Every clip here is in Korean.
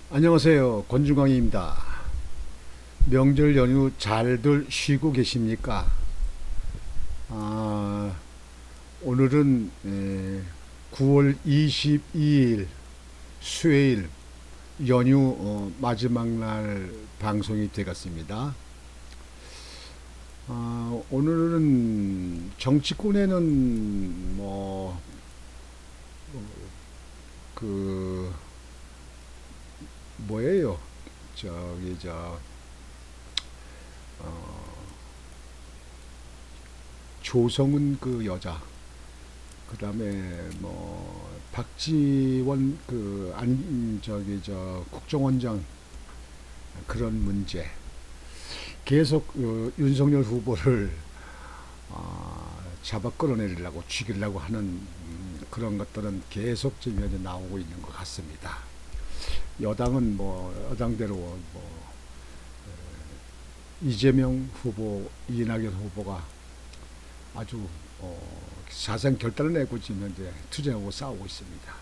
안녕하세요. 권중광입니다. 명절 연휴 잘들 쉬고 계십니까? 아, 오늘은 9월 22일 수요일 연휴 마지막 날 방송이 되겠습니다. 오늘은 정치권에는 그 뭐예요? 저기 저 어, 조성은 그 여자, 그다음에 박지원 저기 저 국정원장 그런 문제 계속 윤석열 후보를 잡아 끌어내리려고 죽이려고 하는 그런 것들은 계속 지금 현재 나오고 있는 것 같습니다. 여당은 여당대로 이재명 후보, 이낙연 후보가 아주 사상 결단을 내고 지금 현재 투쟁하고 싸우고 있습니다.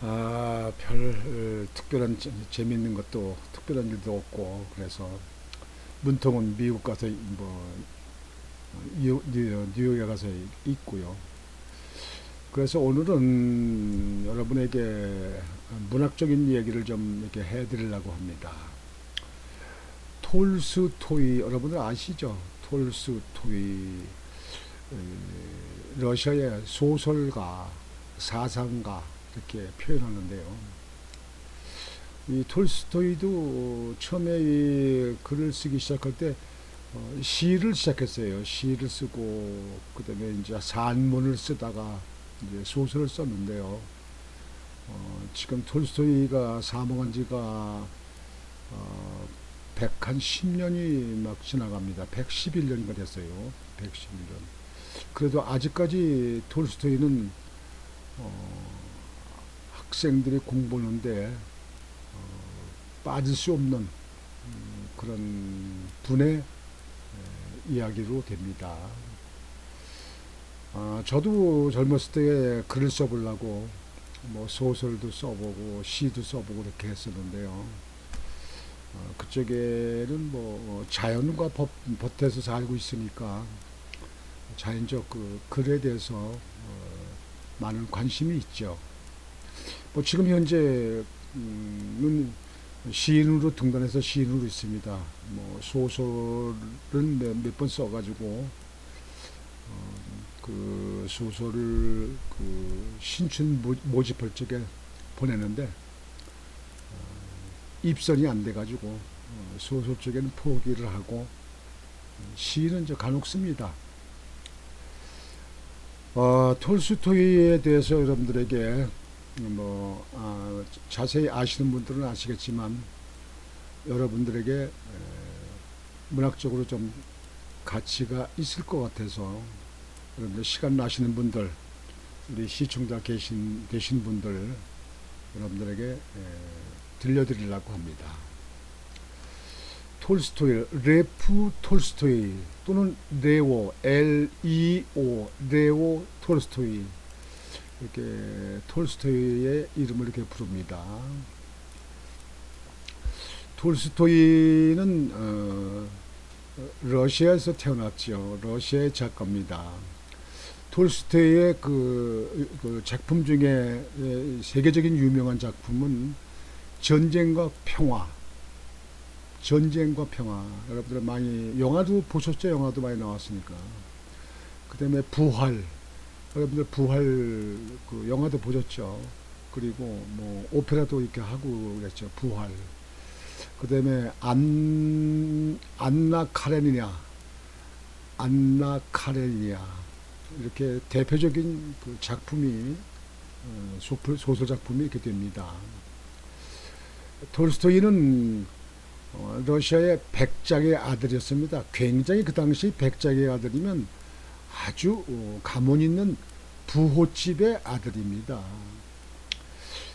별 특별한 재미있는 것도 특별한 일도 없고 그래서 문통은 미국 가서 뉴욕에 가서 있고요. 그래서 오늘은 여러분에게 문학적인 얘기를 좀 이렇게 해드리려고 합니다. 톨스토이 여러분들 아시죠? 톨스토이 러시아의 소설가, 사상가 이렇게 표현하는데요. 이 톨스토이도 처음에 이 글을 쓰기 시작할 때 시를 시작했어요. 시를 쓰고 그다음에 이제 산문을 쓰다가 이제 소설을 썼는데요. 지금 톨스토이가 사망한 지가 110년이 막 지나갑니다. 111년인가 됐어요. 111년. 그래도 아직까지 톨스토이는 학생들이 공부하는데 빠질 수 없는 그런 분의 이야기로 됩니다. 저도 젊었을 때 글을 써보려고 소설도 써보고 시도 써보고 그렇게 했었는데요. 그쪽에는 자연과 벗에서 살고 있으니까 자연적 그 글에 대해서 많은 관심이 있죠. 지금 현재는 시인으로 등단해서 시인으로 있습니다. 소설은 몇 번 써가지고 그 소설을 그 신춘 모집할 적에 보냈는데 입선이 안 돼가지고 소설 쪽에는 포기를 하고 시는 저 간혹 씁니다. 톨스토이에 대해서 여러분들에게 자세히 아시는 분들은 아시겠지만 여러분들에게 문학적으로 좀 가치가 있을 것 같아서 여러분들 시간 나시는 분들, 우리 시청자 계신 분들 여러분들에게 들려드리려고 합니다. 톨스토이, 레프 톨스토이 또는 레오, L-E-O, 레오 톨스토이 이렇게 톨스토이의 이름을 이렇게 부릅니다. 톨스토이는 러시아에서 태어났죠. 러시아의 작가입니다. 톨스토이의 그 작품 중에 세계적인 유명한 작품은 전쟁과 평화. 전쟁과 평화. 여러분들 많이 영화도 보셨죠? 영화도 많이 나왔으니까. 그다음에 부활. 여러분들 부활 그 영화도 보셨죠? 그리고 오페라도 이렇게 하고 그랬죠. 부활. 그다음에 안나 카레니나 이렇게 대표적인 그 작품이 소설 작품이 이렇게 됩니다. 톨스토이는 러시아의 백작의 아들이었습니다. 굉장히 그 당시 백작의 아들이면 아주 가문 있는 부호집의 아들입니다.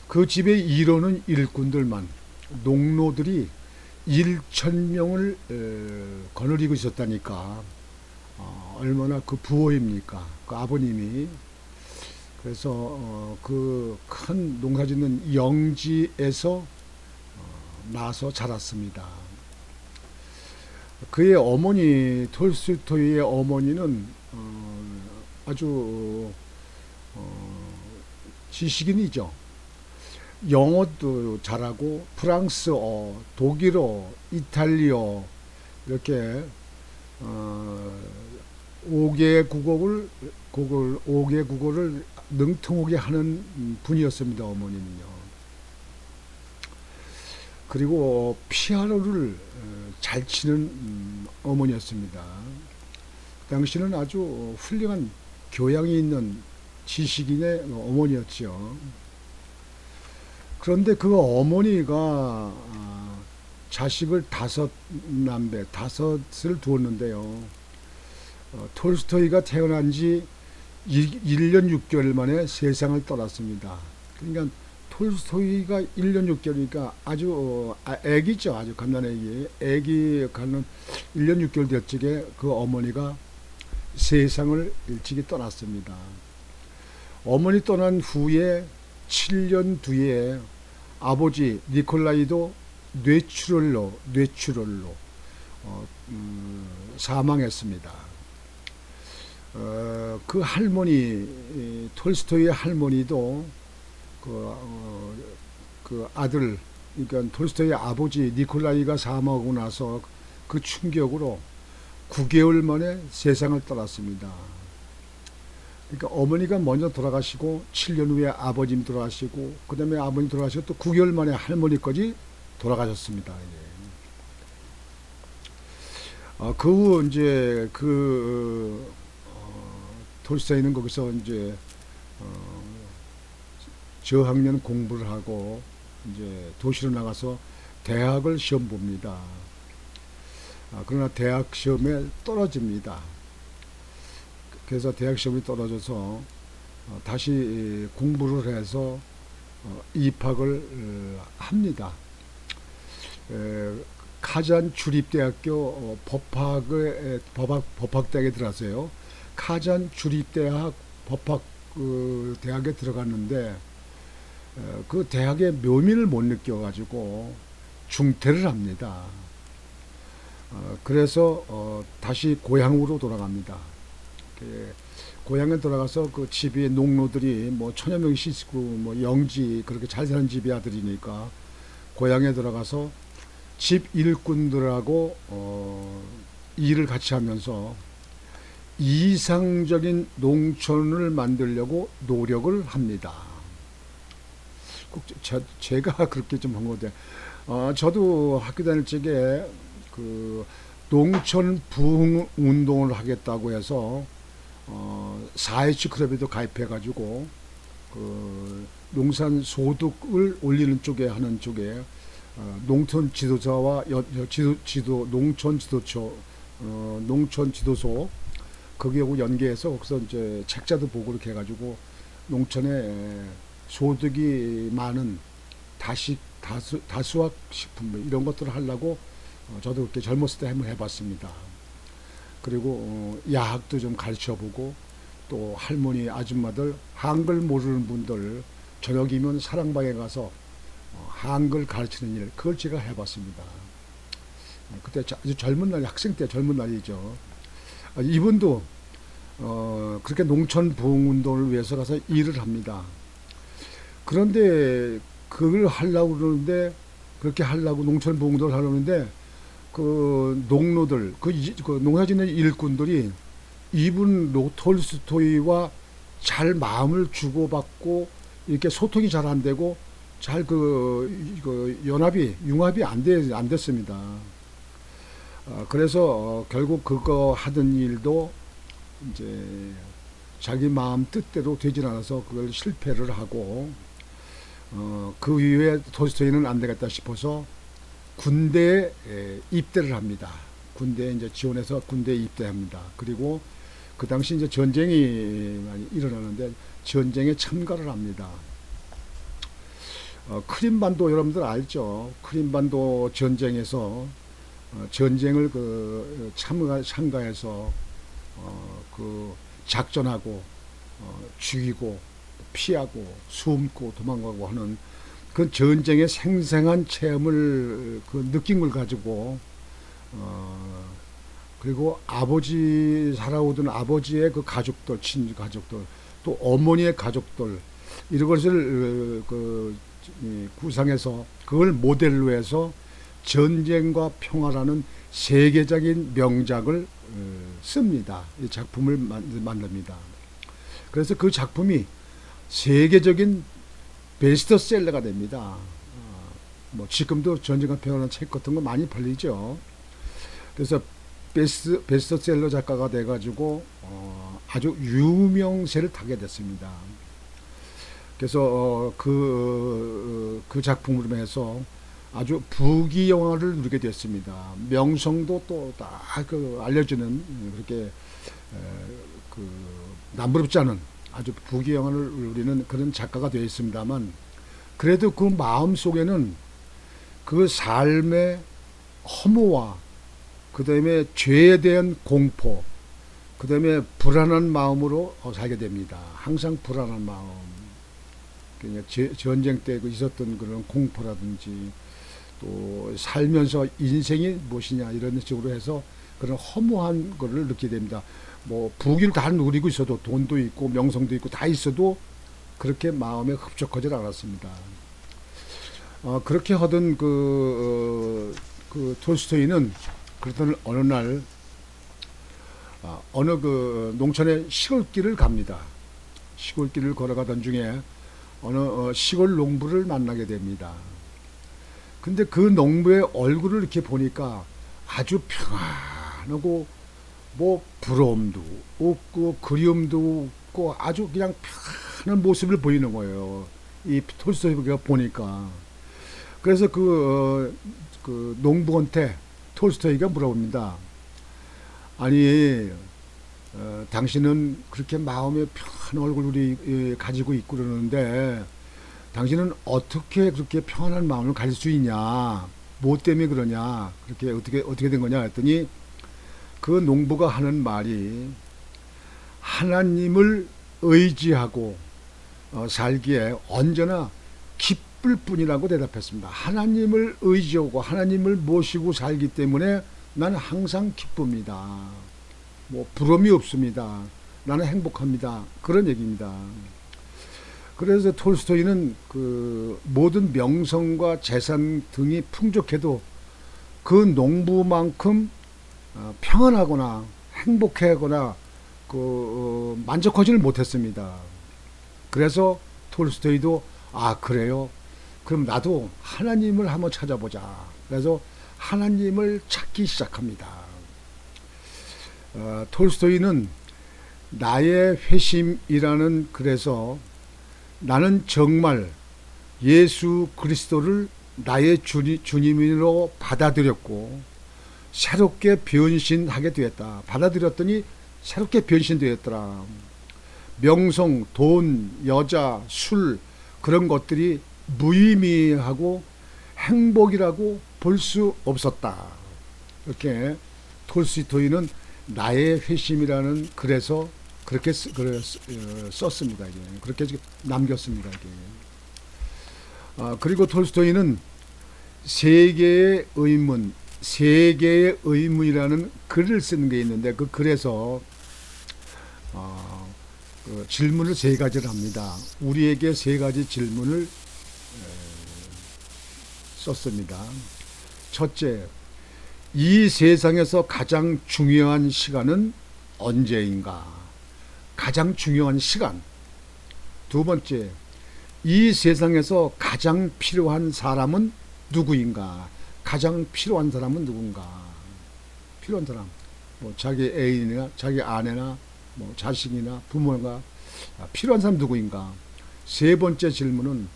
그 집의 일원은 일꾼들만, 농노들이 1,000명을 거느리고 있었다니까 얼마나 그 부호입니까? 그 아버님이 그래서 그 큰 농사짓는 영지에서 나서 자랐습니다. 그의 어머니 톨스토이의 어머니는 아주 지식인이죠. 영어도 잘하고 프랑스어, 독일어, 이탈리어 이렇게 어, 5개 국어를 능통하게 하는 분이었습니다. 어머니는요. 그리고 피아노를 잘 치는 어머니였습니다. 그 당시는 아주 훌륭한 교양이 있는 지식인의 어머니였죠. 그런데 그 어머니가 자식을 다섯을 두었는데요. 톨스토이가 태어난 지 1년 6개월 만에 세상을 떠났습니다. 그러니까 톨스토이가 1년 6개월이니까 아주 애기죠. 아주 갓난애기. 애기 가는 1년 6개월 될 적에 그 어머니가 세상을 일찍이 떠났습니다. 어머니 떠난 후에 7년 뒤에 아버지 니콜라이도 뇌출혈로 사망했습니다. 그 할머니 톨스토이의 할머니도 그 아들 그러니까 톨스토이의 아버지 니콜라이가 사망하고 나서 그 충격으로 9개월 만에 세상을 떠났습니다. 그러니까 어머니가 먼저 돌아가시고 7년 후에 아버님 돌아가시고 그 다음에 아버님 돌아가시고 또 9개월 만에 할머니까지 돌아가셨습니다. 그 후 이제 톨스토이는 거기서 이제 저학년 공부를 하고 이제 도시로 나가서 대학을 시험 봅니다. 그러나 대학 시험에 떨어집니다. 그래서 대학 시험이 떨어져서 다시 공부를 해서 입학을 합니다. 카잔 주립대학교 법학대학에 들어갔어요. 카잔 주립대학 법학 대학에 들어갔는데 그 대학의 묘미를 못 느껴가지고 중퇴를 합니다. 그래서 다시 고향으로 돌아갑니다. 고향에 돌아가서 그 집이 농노들이 뭐 천여 명이 씻고 뭐 영지 그렇게 잘 사는 집이 아들이니까 고향에 들어가서 집 일꾼들하고 일을 같이 하면서 이상적인 농촌을 만들려고 노력을 합니다. 꼭 제가 그렇게 좀 한 건데, 저도 학교 다닐 적에 그 농촌 부흥 운동을 하겠다고 해서 4H 클럽에도 가입해가지고 그 농산 소득을 올리는 쪽에 하는 쪽에 농촌 지도자와 농촌 지도처 농촌 지도소 거기하고 연계해서 거기서 이제 책자도 보고 이렇게 해가지고 농촌에 소득이 많은 다수학 식품 이런 것들을 하려고 저도 그렇게 젊었을 때 한번 해봤습니다. 그리고 야학도 좀 가르쳐보고 또 할머니 아줌마들 한글 모르는 분들 저녁이면 사랑방에 가서 한글 가르치는 일 그걸 제가 해봤습니다. 그때 아주 젊은 날 학생 때 젊은 날이죠. 이분도 그렇게 농촌 부흥운동을 위해서 가서 일을 합니다. 그런데 그걸 하려고 그러는데 그렇게 하려고 농촌 부흥운동을 하려는데 그 농노들 그 농사짓는 일꾼들이 이분 톨스토이와 잘 마음을 주고받고 이렇게 소통이 잘 안 되고 잘 융합이 안 됐습니다. 그래서 결국 그거 하던 일도 이제 자기 마음 뜻대로 되질 않아서 그걸 실패를 하고 그 이후에 톨스토이는 안 되겠다 싶어서 군대에 입대를 합니다. 군대에 이제 지원해서 군대에 입대합니다. 그리고 그 당시 이제 전쟁이 많이 일어나는데 전쟁에 참가를 합니다. 크림반도 여러분들 알죠? 크림반도 전쟁에서 전쟁을 참가해서 그 작전하고 죽이고 피하고 숨고 도망가고 하는 그 전쟁의 생생한 체험을 그 느낀 걸 가지고 그리고 아버지 살아오던 아버지의 그 가족들, 친지 가족들, 또 어머니의 가족들 이런 것을 구상해서 그걸 모델로 해서 전쟁과 평화라는 세계적인 명작을 씁니다. 이 작품을 만듭니다. 그래서 그 작품이 세계적인 베스트셀러가 됩니다. 뭐 지금도 전쟁과 평화라는 책 같은 거 많이 팔리죠. 그래서 베스트셀러 작가가 돼가지고 아주 유명세를 타게 됐습니다. 그래서 그 작품으로 해서 아주 부귀영화를 누리게 됐습니다. 명성도 또 다 알려지는 그렇게 남부럽지 않은 아주 부귀영화를 누리는 그런 작가가 되어 있습니다만, 그래도 그 마음 속에는 그 삶의 허무와 그 다음에 죄에 대한 공포, 그 다음에 불안한 마음으로 살게 됩니다. 항상 불안한 마음. 그러니까 전쟁 때 있었던 그런 공포라든지 또 살면서 인생이 무엇이냐 이런 식으로 해서 그런 허무한 거를 느끼게 됩니다. 뭐 부귀를 다 누리고 있어도 돈도 있고 명성도 있고 다 있어도 그렇게 마음에 흡족하지 않았습니다. 그렇게 하던 그 톨스토이는 그러던 어느 날 어느 그 농촌의 시골길을 갑니다. 시골길을 걸어가던 중에 어느 시골 농부를 만나게 됩니다. 근데 그 농부의 얼굴을 이렇게 보니까 아주 평안하고 뭐 부러움도 없고 그리움도 없고 아주 그냥 편한 모습을 보이는 거예요. 이 톨스토이가 보니까. 그래서 그 농부한테 톨스토이가 물어봅니다. 아니 당신은 그렇게 마음에 편한 얼굴을 가지고 있고 그러는데 당신은 어떻게 그렇게 평안한 마음을 가질 수 있냐? 뭐 때문에 그러냐? 그렇게 어떻게 된 거냐? 했더니 그 농부가 하는 말이 하나님을 의지하고 살기에 언제나 기쁠 뿐이라고 대답했습니다. 하나님을 의지하고 하나님을 모시고 살기 때문에 나는 항상 기쁩니다. 뭐 부러움이 없습니다. 나는 행복합니다. 그런 얘기입니다. 그래서 톨스토이는 그 모든 명성과 재산 등이 풍족해도 그 농부만큼 평안하거나 행복하거나 만족하지를 못했습니다. 그래서 톨스토이도 그래요? 그럼 나도 하나님을 한번 찾아보자. 그래서 하나님을 찾기 시작합니다. 톨스토이는 나의 회심이라는 글에서 나는 정말 예수 그리스도를 나의 주님으로 받아들였고 새롭게 변신하게 되었다. 받아들였더니 새롭게 변신되었더라. 명성, 돈, 여자, 술 그런 것들이 무의미하고 행복이라고 볼 수 없었다. 이렇게 톨스토이는 나의 회심이라는 글에서 그렇게 썼습니다. 이게. 그렇게 남겼습니다. 이게. 그리고 톨스토이는 세계의 의문이라는 글을 쓰는 게 있는데 그 글에서 질문을 세 가지를 합니다. 우리에게 세 가지 질문을 썼습니다. 첫째, 이 세상에서 가장 중요한 시간은 언제인가? 가장 중요한 시간. 두 번째, 이 세상에서 가장 필요한 사람은 누구인가? 가장 필요한 사람은 누군가? 필요한 사람, 뭐 자기 애인이나 자기 아내나 뭐 자식이나 부모가 필요한 사람 누구인가? 세 번째 질문은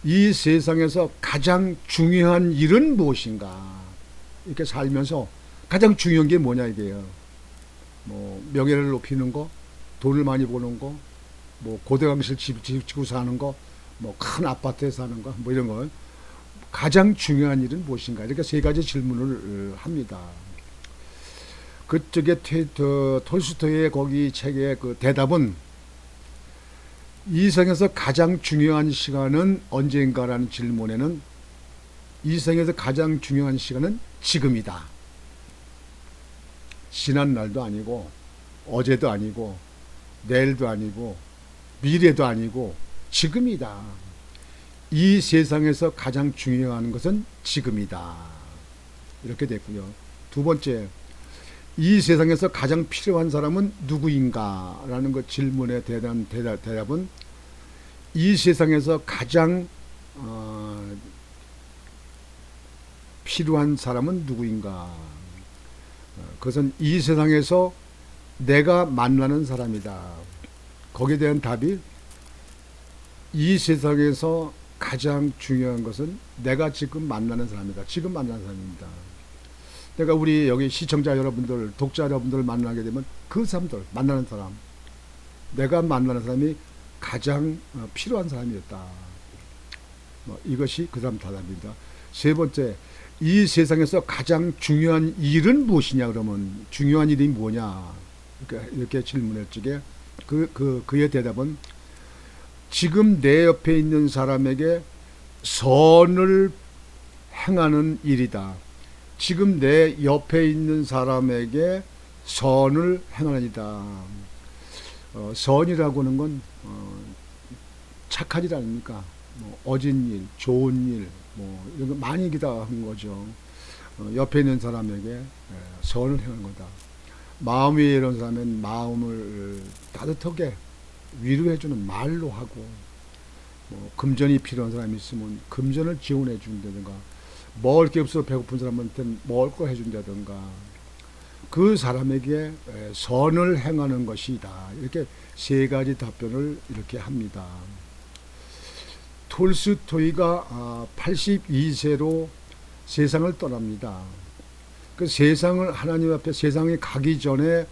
이 세상에서 가장 중요한 일은 무엇인가? 이렇게 살면서 가장 중요한 게 뭐냐 이게요. 뭐 명예를 높이는 거, 돈을 많이 버는 거, 뭐 고대강실 짓고 사는 거, 뭐 큰 아파트에 사는 거, 뭐 이런 거. 가장 중요한 일은 무엇인가? 이렇게 세 가지 질문을 합니다. 그쪽에 톨스토이의 거기 책의 그 대답은 이 생에서 가장 중요한 시간은 언젠가라는 질문에는 이 생에서 가장 중요한 시간은 지금이다. 지난 날도 아니고 어제도 아니고 내일도 아니고 미래도 아니고 지금이다. 이 세상에서 가장 중요한 것은 지금이다. 이렇게 됐고요. 두 번째, 이 세상에서 가장 필요한 사람은 누구인가? 라는 그 질문에 대한 대답은 이 세상에서 가장 필요한 사람은 누구인가? 그것은 이 세상에서 내가 만나는 사람이다. 거기에 대한 답이 이 세상에서 가장 중요한 것은 내가 지금 만나는 사람이다. 지금 만나는 사람입니다. 내가 우리 여기 시청자 여러분들, 독자 여러분들 만나게 되면 그 사람들, 만나는 사람, 내가 만나는 사람이 가장 필요한 사람이었다. 이것이 그 사람 답입니다. 세 번째, 이 세상에서 가장 중요한 일은 무엇이냐 그러면 중요한 일이 뭐냐 이렇게 질문할 적에 그의 대답은 지금 내 옆에 있는 사람에게 선을 행하는 일이다. 지금 내 옆에 있는 사람에게 선을 행하는 일이다. 선이라고 하는 건 착한 일 아닙니까? 어진 일, 좋은 일, 이런 거 많이 기다한 거죠. 옆에 있는 사람에게 선을 행하는 거다. 마음이 이런 사람은 마음을 따뜻하게 위로해주는 말로 하고, 금전이 필요한 사람이 있으면 금전을 지원해 준다든가, 먹을 게 없어 배고픈 사람한테는 먹을 거 해준다든가, 그 사람에게 선을 행하는 것이다. 이렇게 세 가지 답변을 이렇게 합니다. 톨스토이가 82세로 세상을 떠납니다. 그 세상을 하나님 앞에 세상에 가기 전에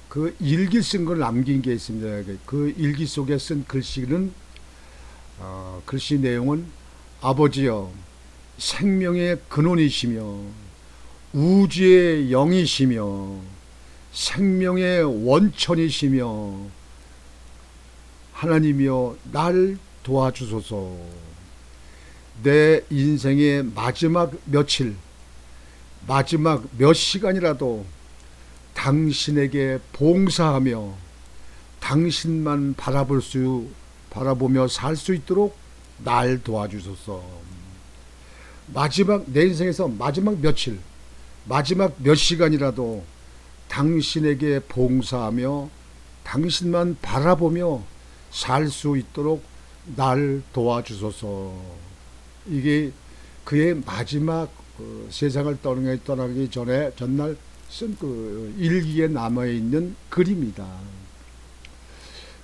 그 일기 쓴 걸 남긴 게 있습니다. 그 일기 속에 쓴 글씨는 글씨 내용은 아버지여 생명의 근원이시며 우주의 영이시며 생명의 원천이시며 하나님이여 날 도와주소서. 내 인생의 마지막 며칠, 마지막 몇 시간이라도 당신에게 봉사하며 당신만 바라보며 살 수 있도록 날 도와주소서. 내 인생에서 마지막 며칠, 마지막 몇 시간이라도 당신에게 봉사하며 당신만 바라보며 살 수 있도록 날 도와주소서. 이게 그의 마지막 세상을 떠나기 전날 쓴 그 일기에 남아있는 글입니다.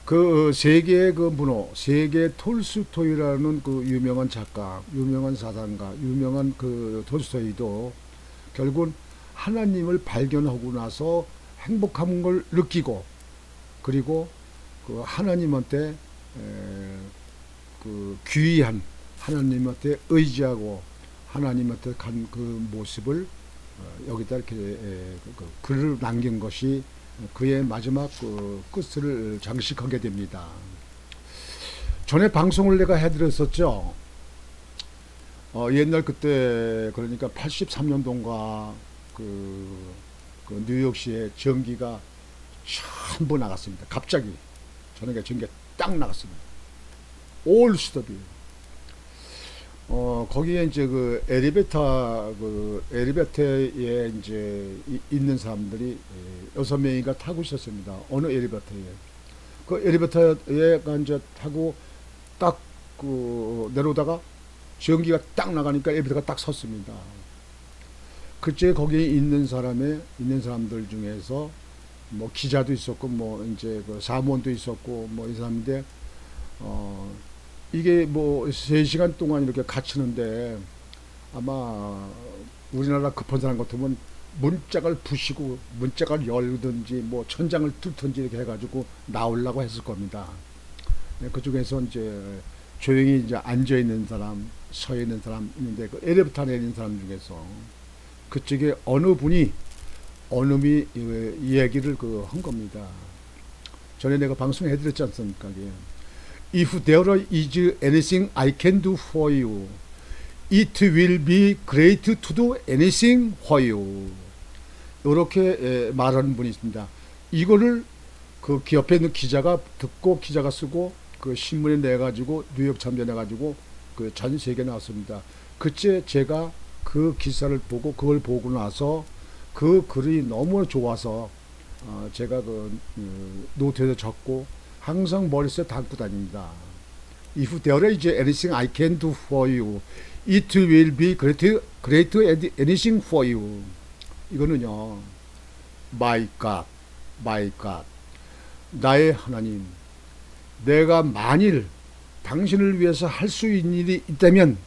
그 세계의 그 문호, 세계 톨스토이라는 그 유명한 작가, 유명한 사상가, 유명한 그 톨스토이도 결국은 하나님을 발견하고 나서 행복한 걸 느끼고, 그리고 그 하나님한테 그 귀한 하나님한테 의지하고 하나님한테 간 그 모습을 여기다 이렇게 글을 남긴 것이 그의 마지막 끝을 장식하게 됩니다. 전에 방송을 내가 해드렸었죠. 옛날 그때 그러니까 83년도인가 그 뉴욕시에 전기가 전부 나갔습니다. 갑자기 저녁에 전기가 딱 나갔습니다. 올 스톱이에요. 거기에 이제 그 엘리베이터에 이제 있는 사람들이 6명이가 타고 있었습니다. 어느 엘리베이터에. 그 엘리베이터에 이제 타고 딱 내려오다가 전기가 딱 나가니까 엘리베이터가 딱 섰습니다. 그때 거기에 있는 사람들 중에서 뭐 기자도 있었고, 뭐 이제 그 사무원도 있었고, 뭐 이 사람인데, 이게 뭐 3시간 동안 이렇게 갇히는데 아마 우리나라 급한 사람 같으면 문짝을 부시고 문짝을 열든지 뭐 천장을 뚫든지 이렇게 해가지고 나오려고 했을 겁니다. 그 중에서 이제 조용히 이제 앉아 있는 사람, 서 있는 사람 있는데 그 엘리베이터 안에 있는 사람 중에서 그쪽에 어느 분이 이야기를 한 겁니다. 전에 내가 방송해 드렸지 않습니까? If there is anything I can do for you, it will be great to do anything for you. 이렇게 말하는 분이 있습니다. 이거를 그 옆에 있는 기자가 듣고 기자가 쓰고 그 신문에 내가지고 뉴욕 참전해 가지고 그 전 세계에 나왔습니다. 그때 제가 그 기사를 보고 그걸 보고 나서 그 글이 너무 좋아서 제가 그 노트에서 적고 항상 머릿속에 담고 다닙니다. If there is anything I can do for you, it will be great anything for you. 이거는요, my God, my God, 나의 하나님, 내가 만일 당신을 위해서 할 수 있는 일이 있다면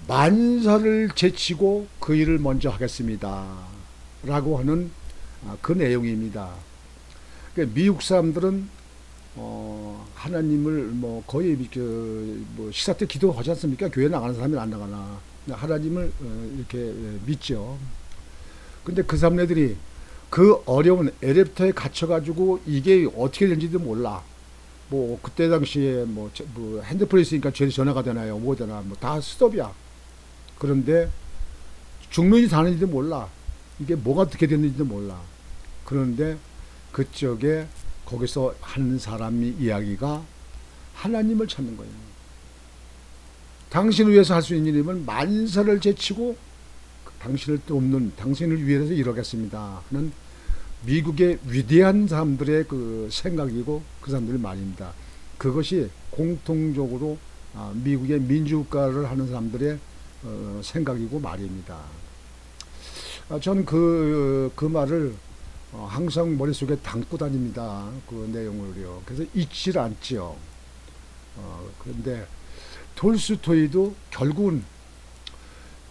만사를 제치고 그 일을 먼저 하겠습니다. 라고 하는 그 내용입니다. 그러니까 미국 사람들은 하나님을 뭐 거의 뭐 식사 때 기도하지 않습니까? 교회 나가는 사람이 안 나가나. 하나님을 이렇게 믿죠. 근데 그 사람네들이 그 어려운 에레프터에 갇혀가지고 이게 어떻게 되는지도 몰라. 뭐 그때 당시에 뭐 핸드폰이 있으니까 전화가 되나요? 뭐 되나? 뭐 다 스톱이야. 그런데 죽는지 사는지도 몰라. 이게 뭐가 어떻게 됐는지도 몰라. 그런데 그쪽에 거기서 한 사람이 이야기가 하나님을 찾는 거예요. 당신을 위해서 할 수 있는 일이면 만사를 제치고 당신을 돕는, 당신을 위해서 이루겠습니다 하는 미국의 위대한 사람들의 그 생각이고 그 사람들의 말입니다. 그것이 공통적으로 미국의 민주국가를 하는 사람들의 생각이고 말입니다. 저는 그 말을 항상 머릿속에 담고 다닙니다. 그 내용을요. 그래서 잊질 않지요. 그런데 톨스토이도 결국은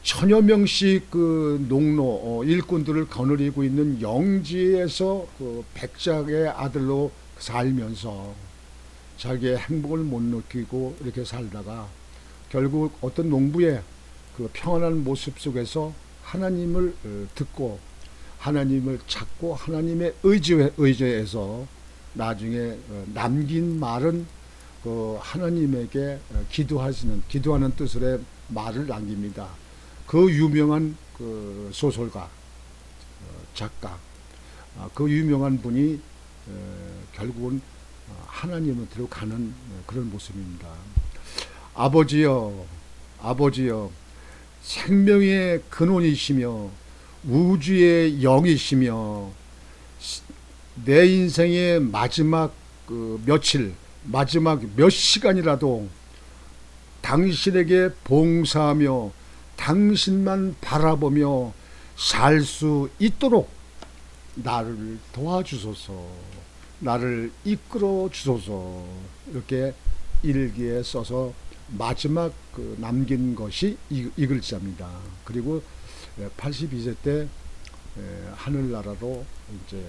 천여 명씩 그 농노 일꾼들을 거느리고 있는 영지에서 그 백작의 아들로 살면서 자기의 행복을 못 느끼고 이렇게 살다가 결국 어떤 농부의 그 평안한 모습 속에서 하나님을 듣고 하나님을 찾고 하나님의 의지에서 나중에 남긴 말은 그 하나님에게 기도하는 뜻으로 말을 남깁니다. 그 유명한 그 소설가, 작가, 그 유명한 분이 결국은 하나님으로 가는 그런 모습입니다. 아버지여, 아버지여, 생명의 근원이시며 우주의 영이시며 내 인생의 마지막 그 며칠, 마지막 몇 시간이라도 당신에게 봉사하며 당신만 바라보며 살 수 있도록 나를 도와주소서, 나를 이끌어 주소서. 이렇게 일기에 써서 마지막 그 남긴 것이 이 글자입니다. 그리고 82세 때 하늘나라로 이제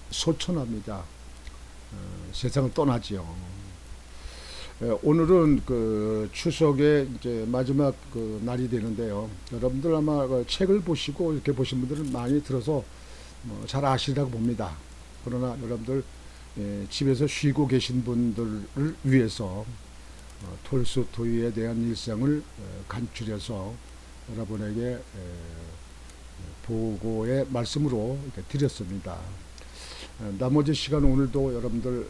소천합니다. 세상을 떠나지요. 오늘은 그 추석의 이제 마지막 그 날이 되는데요. 여러분들 아마 그 책을 보시고 이렇게 보신 분들은 많이 들어서 잘 아시리라고 봅니다. 그러나 여러분들 집에서 쉬고 계신 분들을 위해서 톨스토이에 대한 일상을 간추려서 여러분에게 보고의 말씀으로 이렇게 드렸습니다. 나머지 시간 오늘도 여러분들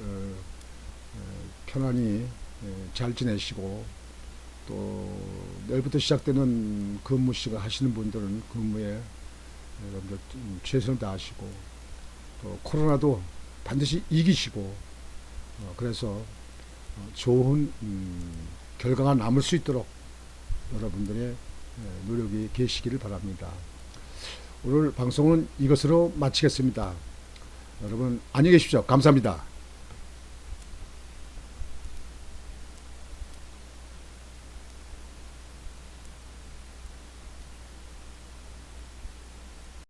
편안히 잘 지내시고 또 내일부터 시작되는 근무 시간 하시는 분들은 근무에 여러분들 최선을 다하시고 또 코로나도 반드시 이기시고 그래서 좋은 결과가 남을 수 있도록 여러분들의 노력이 계시기를 바랍니다. 오늘 방송은 이것으로 마치겠습니다. 여러분 안녕히 계십시오. 감사합니다.